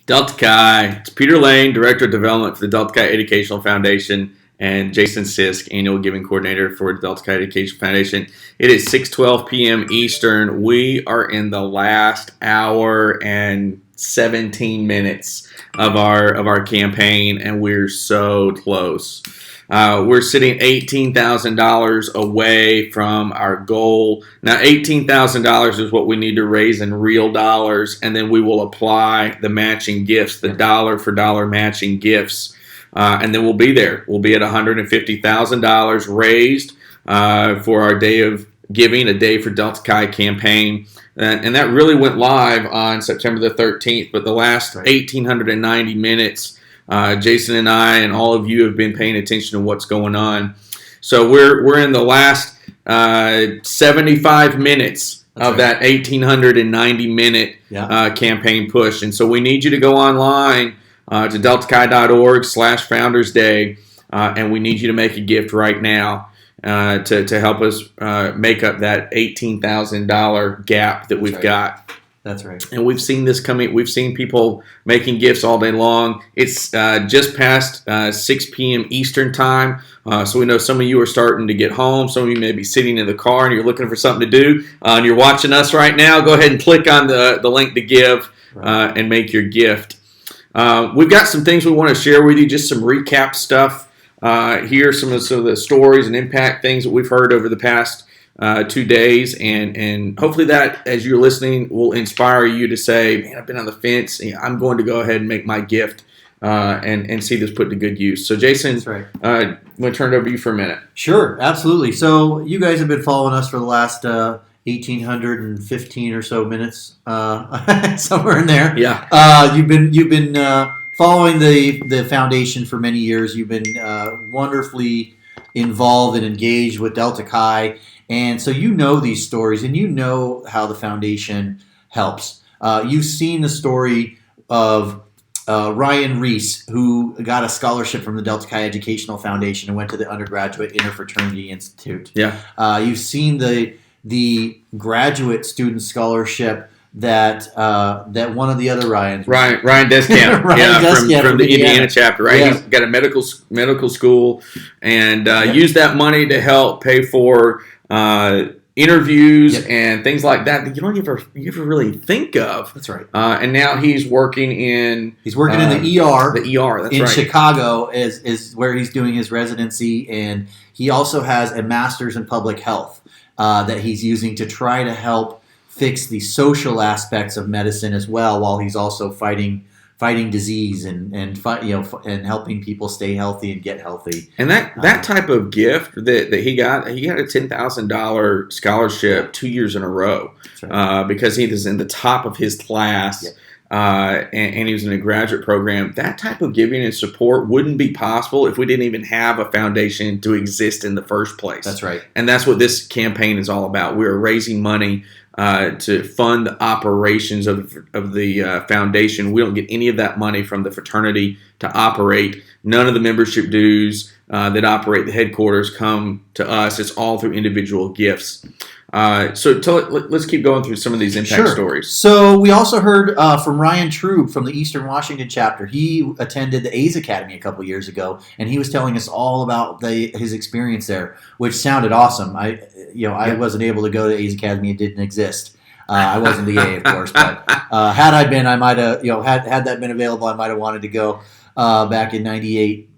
Delta Chi. It's Peter Lane, Director of Development for the Delta Chi Educational Foundation, and Jason Sisk, Annual Giving Coordinator for the Delta Chi Education Foundation. It is 6:12 p.m. Eastern. We are in the last hour and 17 minutes of our campaign, and we're so close. We're sitting $18,000 away from our goal. Now, $18,000 is what we need to raise in real dollars, and then we will apply the matching gifts, the dollar-for-dollar matching gifts, and then we'll be there. We'll be at $150,000 raised for our Day of Giving, a Day for Delta Chi campaign. And that really went live on September the 13th, but the last 1,890 minutes, Jason and I and all of you have been paying attention to what's going on. So we're in the last 75 minutes of that 1,890-minute campaign push. And so we need you to go online to deltachi.org/Founders Day, and we need you to make a gift right now to help us make up that $18,000 gap that we've got. That's right. And we've seen this coming. We've seen people making gifts all day long. It's just past 6 p.m. Eastern time. So we know some of you are starting to get home. Some of you may be sitting in the car and you're looking for something to do. And you're watching us right now. Go ahead and click on the link to give and make your gift. We've got some things we want to share with you, just some recap stuff here, some of the stories and impact things that we've heard over the past 2 days, and hopefully that, as you're listening, will inspire you to say, man, I've been on the fence. I'm going to go ahead and make my gift and see this put to good use. So, Jason, I'm going to turn it over to you for a minute. Sure, absolutely. So you guys have been following us for the last 1,815 or so minutes, somewhere in there. Yeah. You've been following the foundation for many years. You've been wonderfully involved and engaged with Delta Chi. And so you know these stories, and you know how the foundation helps. You've seen the story of Ryan Reese, who got a scholarship from the Delta Chi Educational Foundation and went to the Undergraduate Interfraternity Institute. Yeah. You've seen the graduate student scholarship that one of the other Ryans, Ryan Deskamp, from the Indiana chapter, right? Yeah. He's got a medical school, and used that money to help pay for interviews and things like that you don't ever really think of. That's right. And now he's working in the ER. The ER. That's in right. Chicago is where he's doing his residency, and he also has a master's in public health that he's using to try to help fix the social aspects of medicine as well, while he's also fighting disease and helping people stay healthy and get healthy. And that type of gift that he got a $10,000 scholarship 2 years in a row, because he was in the top of his class. Yep. And he was in a graduate program. That type of giving and support wouldn't be possible if we didn't even have a foundation to exist in the first place. That's right. And that's what this campaign is all about. We're raising money to fund the operations of the foundation. We don't get any of that money from the fraternity to operate. None of the membership dues that operate the headquarters come to us. It's all through individual gifts. Let's keep going through some of these impact stories. So we also heard from Ryan Trube from the Eastern Washington chapter. He attended the A's Academy a couple years ago, and he was telling us all about his experience there, which sounded awesome. I wasn't able to go to A's Academy; it didn't exist. I wasn't the A, of course, but had I been, I might have. Had that been available, I might have wanted to go back in '98.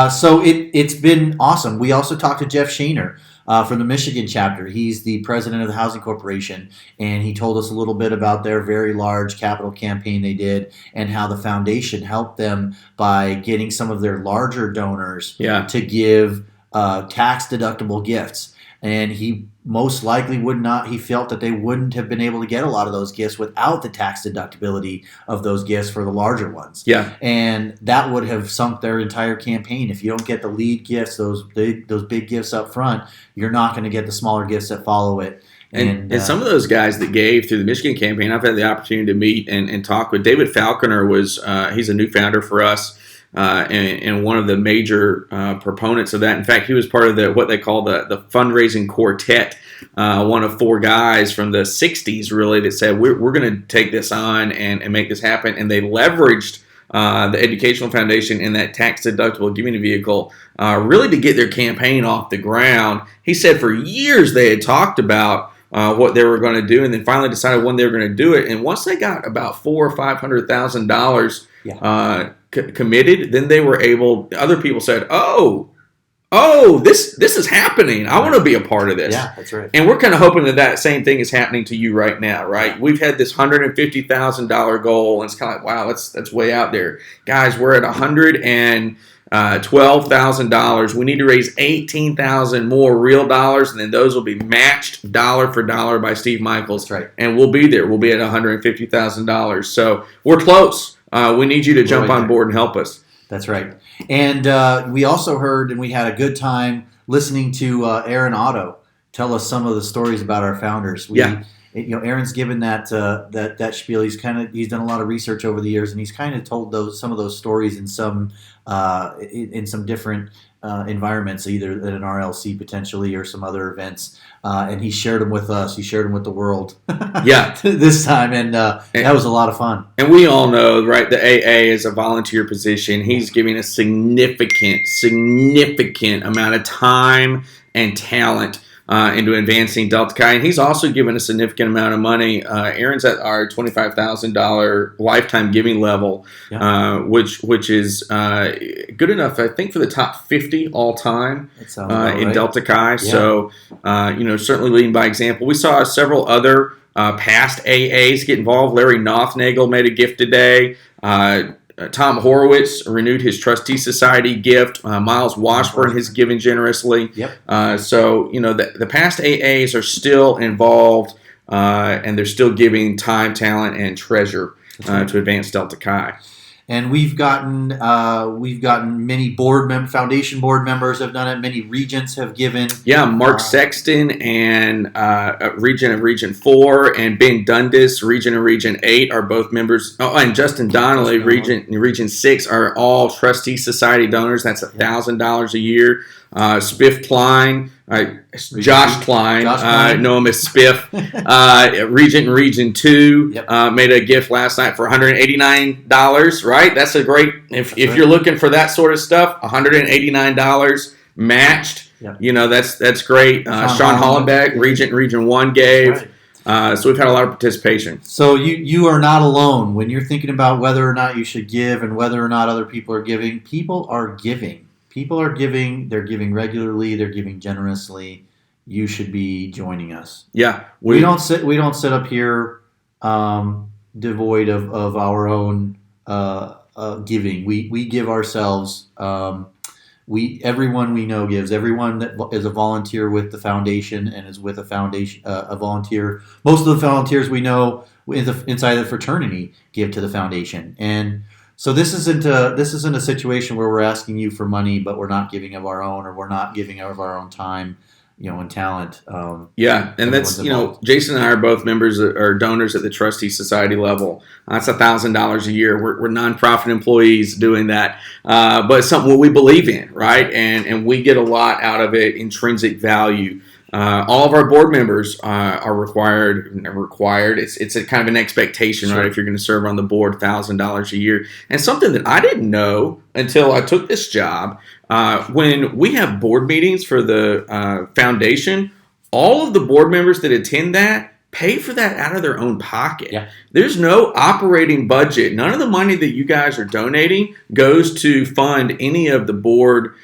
So it's been awesome. We also talked to Jeff Shaner from the Michigan chapter. He's the president of the Housing Corporation, and he told us a little bit about their very large capital campaign they did and how the foundation helped them by getting some of their larger donors to give tax-deductible gifts. And he most likely he felt that they wouldn't have been able to get a lot of those gifts without the tax deductibility of those gifts for the larger ones. Yeah. And that would have sunk their entire campaign. If you don't get the lead gifts, those big gifts up front, you're not going to get the smaller gifts that follow it. And some of those guys that gave through the Michigan campaign, I've had the opportunity to meet and talk with. David Falconer he's a new founder for us. and one of the major proponents of that. In fact, he was part of what they call the fundraising quartet. One of four guys from the 60s, really, that said, we're going to take this on and make this happen. And they leveraged the Educational Foundation in that tax-deductible giving vehicle really to get their campaign off the ground. He said for years they had talked about what they were going to do, and then finally decided when they were going to do it. And once they got about $400,000 or $500,000 committed, then they were able. Other people said, "Oh, this is happening. I want to be a part of this." Yeah, that's right. And we're kind of hoping that same thing is happening to you right now, right? We've had this $150,000 goal, and it's kind of like, wow, that's way out there, guys. We're at $112,000. We need to raise $18,000 more real dollars, and then those will be matched dollar for dollar by Steve Michaels. That's right. And we'll be there. We'll be at $150,000. So we're close. We need you to jump on board and help us. That's right. And we also heard, and we had a good time listening to Aaron Otto tell us some of the stories about our founders. Aaron's given that spiel. He's done a lot of research over the years, and he's kind of told some of those stories in some different environments, either at an RLC potentially or some other events. And he shared them with us. He shared them with the world. Yeah, this time, and that was a lot of fun. And we all know, right? The AA is a volunteer position. He's giving a significant amount of time and talent into advancing Delta Chi, and he's also given a significant amount of money. Aaron's at our $25,000 lifetime giving level, which is good enough, I think, for the top 50 all time in right. Delta Chi. Yeah. So, certainly leading by example. We saw several other past AAs get involved. Larry Nothnagel made a gift today. Tom Horowitz renewed his Trustee Society gift. Miles Washburn has given generously. Yep. So, the past AAs are still involved, and they're still giving time, talent, and treasure to advance Delta Chi. And we've gotten many foundation board members have done it. Many regents have given. Yeah, Mark Sexton and Regent of Region 4 and Ben Dundas, Regent of Region 8, are both members. Oh, and Justin Donnelly, Region 6, are all Trustee Society donors. That's $1,000 a year. Spiff Klein, Josh Klein, know him as Spiff, Regent in Region 2, made a gift last night for $189, right? That's a great, if you're looking for that sort of stuff, $189 matched, that's great. Sean Hollenbeck, Regent in Region 1 gave. So we've had a lot of participation. So you are not alone when you're thinking about whether or not you should give and whether or not other people are giving. People are giving. People are giving. They're giving regularly. They're giving generously. You should be joining us. Yeah, we don't sit up here devoid of our own giving. We give ourselves. Everyone we know gives. Everyone that is a volunteer with the foundation and is with a foundation, a volunteer. Most of the volunteers we know inside the fraternity give to the foundation, and so this isn't a situation where we're asking you for money, but we're not giving of our own, or we're not giving of our own time, and talent. And that's Jason and I are both members or donors at the Trustee Society level. That's $1,000 a year. We're nonprofit employees doing that, but it's something we believe in, right? And we get a lot out of it, intrinsic value. All of our board members are required. It's a kind of an expectation, right? If you're going to serve on the board, $1,000 a year. And something that I didn't know until I took this job, when we have board meetings for the foundation, all of the board members that attend that pay for that out of their own pocket. Yeah. There's no operating budget. None of the money that you guys are donating goes to fund any of the board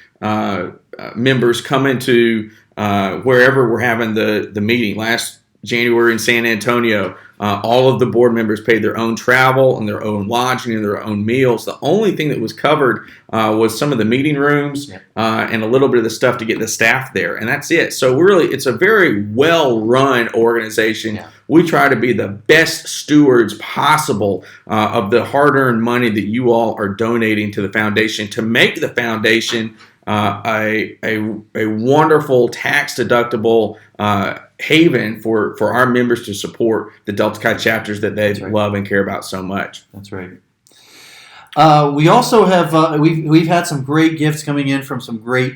members coming to wherever we're having the meeting. Last January in San Antonio, all of the board members paid their own travel and their own lodging and their own meals. The only thing that was covered was some of the meeting rooms and a little bit of the stuff to get the staff there, and that's it. So it's a very well-run organization. Yeah. We try to be the best stewards possible of the hard-earned money that you all are donating to the foundation to make the foundation a wonderful tax-deductible haven for our members to support the Delta Chi chapters that they love and care about so much. That's right. We also have we've had some great gifts coming in from some great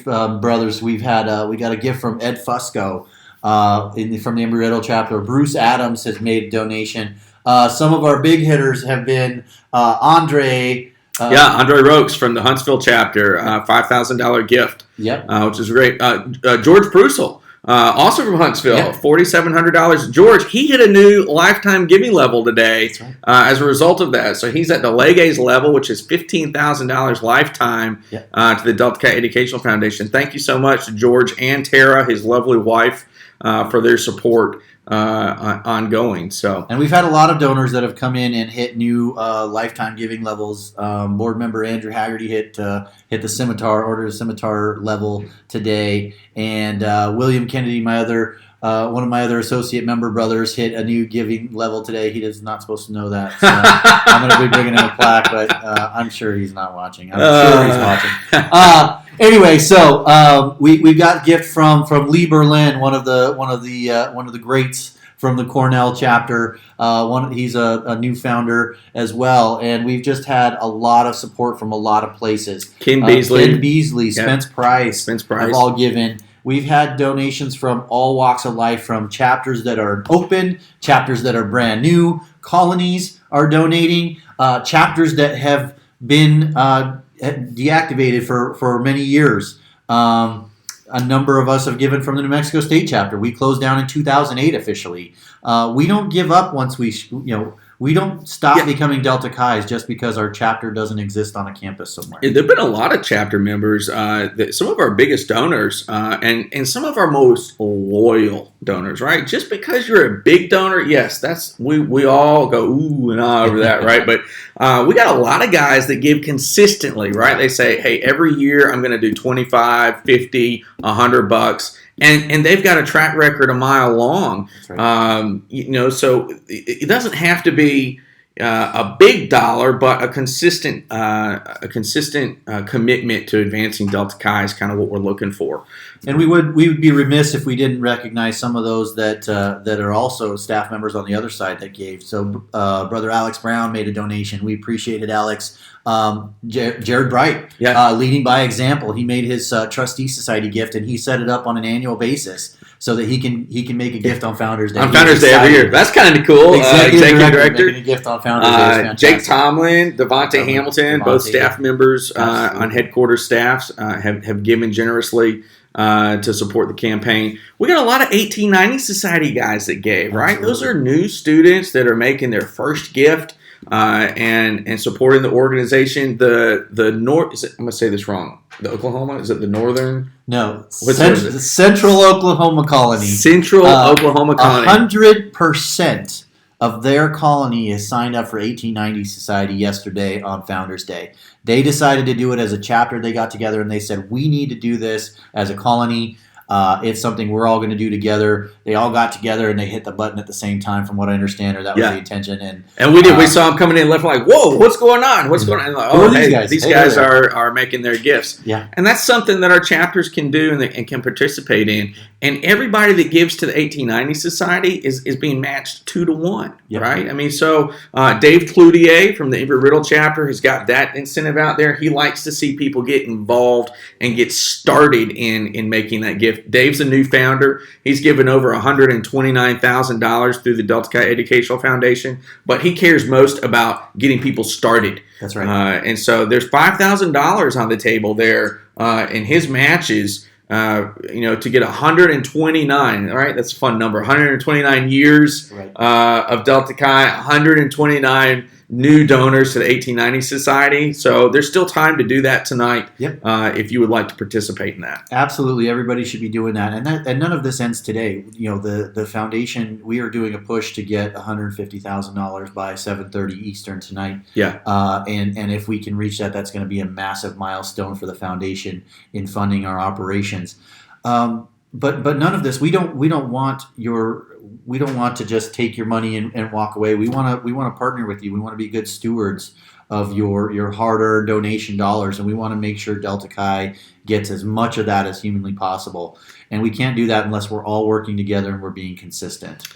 brothers. We got a gift from Ed Fusco from the Embry-Riddle chapter. Bruce Adams has made a donation. Some of our big hitters have been Andre. Andre Rokes from the Huntsville chapter, $5,000 gift. Yep. Which is great. George Prusel, also from Huntsville, Yep. $4,700. George, he hit a new lifetime giving level today. That's right. As a result of that. So he's at the Legays level, which is $15,000 lifetime to the Delta Chi Educational Foundation. Thank you so much to George and Tara, his lovely wife, for their support ongoing. And we've had a lot of donors that have come in and hit new lifetime giving levels. Board member Andrew Haggerty hit the Order of Scimitar level today, and William Kennedy, one of my other associate member brothers, hit a new giving level today. He is not supposed to know that. So I'm going to be bringing him a plaque, but I'm sure he's not watching. I'm sure he's watching. Anyway, so we got a gift from Lee Berlin, one of the greats from the Cornell chapter. He's a new founder as well, and we've just had a lot of support from a lot of places. Ken Beasley, Spence Price have all given. We've had donations from all walks of life, from chapters that are open, chapters that are brand new, colonies are donating, chapters that have been deactivated for many years. A number of us have given from the New Mexico State chapter. We closed down in 2008 officially. We don't give up once we don't stop becoming Delta Chi's just because our chapter doesn't exist on a campus somewhere. There have been a lot of chapter members, some of our biggest donors, and some of our most loyal donors, right? Just because you're a big donor, yes, we all go ooh and ah over that, right? But we got a lot of guys that give consistently, right? They say, hey, every year I'm going to do $25, $50, $100. And they've got a track record a mile long, right. So it doesn't have to be a big dollar, but a consistent commitment to advancing Delta Chi is kind of what we're looking for. And we would be remiss if we didn't recognize some of those that are also staff members on the other side that gave. So Brother Alex Brown made a donation. We appreciated Alex. Jared Bright, leading by example. He made his trustee society gift, and he set it up on an annual basis so that he can make a gift on Founders Day. On Founders Day every year. That's kind of cool. Executive director. Making a gift on Founders Day. Jake Tomlin, Devontae Hamilton, both staff members on headquarters staffs have given generously to support the campaign. We got a lot of 1890 Society guys that gave, right? Absolutely. Those are new students that are making their first gift and supporting the organization. The North, I'm going to say this wrong. The Oklahoma? Is it the Northern? No. The Central Oklahoma Colony. Central Oklahoma Colony. 100% of their colony is signed up for 1890 Society yesterday on Founders Day. They decided to do it as a chapter. They got together and they said, we need to do this as a colony. It's something we're all going to do together. They all got together and they hit the button at the same time, from what I understand, or that was the intention. And we did. We saw them coming in left, like, whoa, what's going on? What's going on? Like, oh, hey, these guys are making their gifts. Yeah. And that's something that our chapters can do and can participate in. And everybody that gives to the 1890 Society is being matched 2-to-1, right? I mean, so Dave Cloutier from the Embry-Riddle chapter has got that incentive out there. He likes to see people get involved and get started in making that gift. Dave's a new founder. He's given over $129,000 through the Delta Chi Educational Foundation, but he cares most about getting people started. That's right. And so there's $5,000 on the table there in his matches. To get 129, all right, that's a fun number. 129 years of Delta Chi, 129 new donors to the 1890 Society. So there's still time to do that tonight if you would like to participate in that. Absolutely. Everybody should be doing that. And none of this ends today. The foundation, we are doing a push to get $150,000 by 7:30 Eastern tonight. Yeah. And if we can reach that, that's going to be a massive milestone for the foundation in funding our operations. But none of this, we don't want to just take your money and walk away. We want to partner with you. We want to be good stewards of your hard-earned donation dollars, and we want to make sure Delta Chi gets as much of that as humanly possible. And we can't do that unless we're all working together and we're being consistent.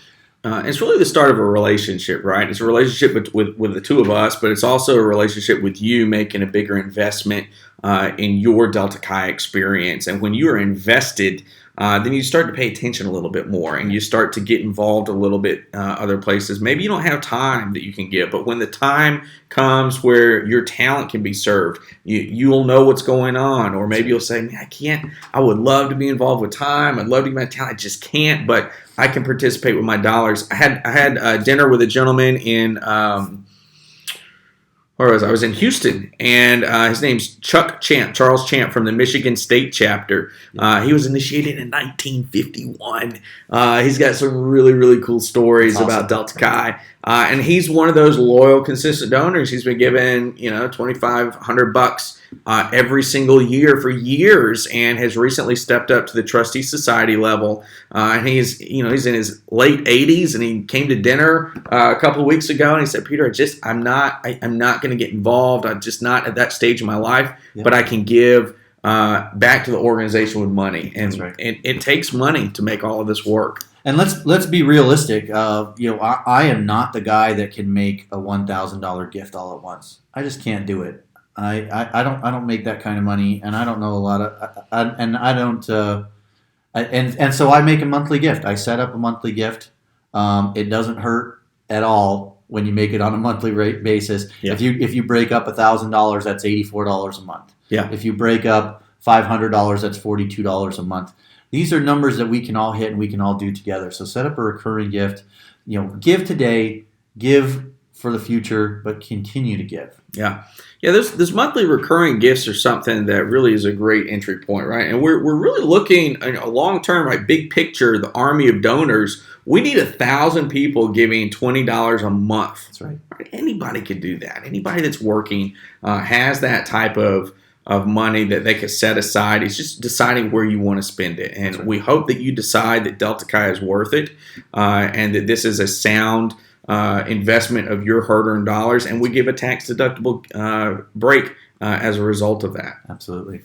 it's really the start of a relationship, right? It's a relationship with the two of us, but it's also a relationship with you making a bigger investment in your Delta Chi experience. And when you are invested, then you start to pay attention a little bit more, and you start to get involved a little bit other places. Maybe you don't have time that you can give, but when the time comes where your talent can be served, you'll know what's going on. Or maybe you'll say, man, I would love to be involved with time. I'd love to give my talent. I just can't, but I can participate with my dollars. I had dinner with a gentleman in where was I? I was in Houston, and his name's Charles Champ from the Michigan State chapter. He was initiated in 1951. He's got some really, really cool stories about Delta Chi. And he's one of those loyal, consistent donors. He's been given, $2,500 every single year for years, and has recently stepped up to the trustee society level. And he's in his late 80s, and he came to dinner a couple of weeks ago, and he said, "Peter, I'm not going to get involved. I'm just not at that stage of my life, but I can give back to the organization with money." And That's right. it takes money to make all of this work. And let's be realistic. I am not the guy that can make a $1,000 gift all at once. I just can't do it. I don't make that kind of money, and I don't know a lot of. And so I make a monthly gift. I set up a monthly gift. It doesn't hurt at all when you make it on a monthly rate basis. Yeah. If you break up $1,000, that's $84 a month. Yeah. If you break up $500, that's $42 a month. These are numbers that we can all hit and we can all do together. So set up a recurring gift. Give today, give for the future, but continue to give. Yeah. Those monthly recurring gifts are something that really is a great entry point, right? And we're really looking long term, right? Big picture, the army of donors. We need 1,000 people giving $20 a month. That's right. Anybody could do that. Anybody that's working has that type of money that they could set aside. It's just deciding where you want to spend it. And we hope that you decide that Delta Chi is worth it, and that this is a sound investment of your hard-earned dollars, and we give a tax-deductible break as a result of that. Absolutely.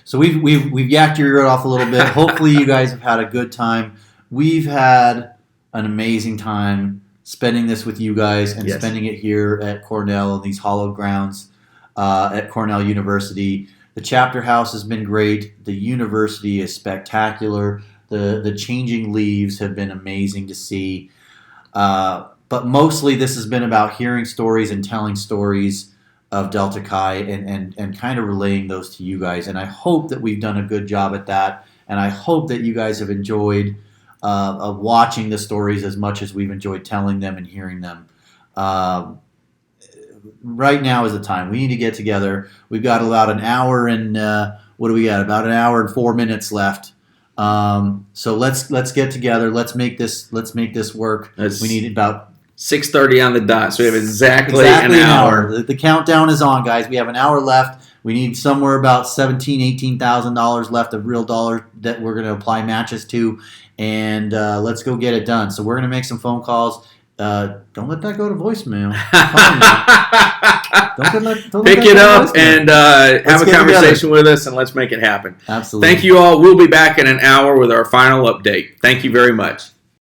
So we've yacked your ear off a little bit. Hopefully you guys have had a good time. We've had an amazing time spending this with you guys and spending it here at Cornell in these hallowed grounds at Cornell University. The chapter house has been great. The university is spectacular. The changing leaves have been amazing to see. But mostly this has been about hearing stories and telling stories of Delta Chi and kind of relaying those to you guys. And I hope that we've done a good job at that. And I hope that you guys have enjoyed watching the stories as much as we've enjoyed telling them and hearing them. Right now is the time. We need to get together. We've got about an hour and what do we got? About an hour and 4 minutes left. So let's get together. Let's make this work. We need about 6:30 on the dot, so we have exactly an hour. The countdown is on, guys. We have an hour left. We need somewhere about $18,000 left of real dollars that we're going to apply matches to, and let's go get it done. So we're going to make some phone calls. Don't let that go to voicemail. Don't Pick it up and have a conversation with us, and let's make it happen. Absolutely. Thank you all. We'll be back in an hour with our final update. Thank you very much.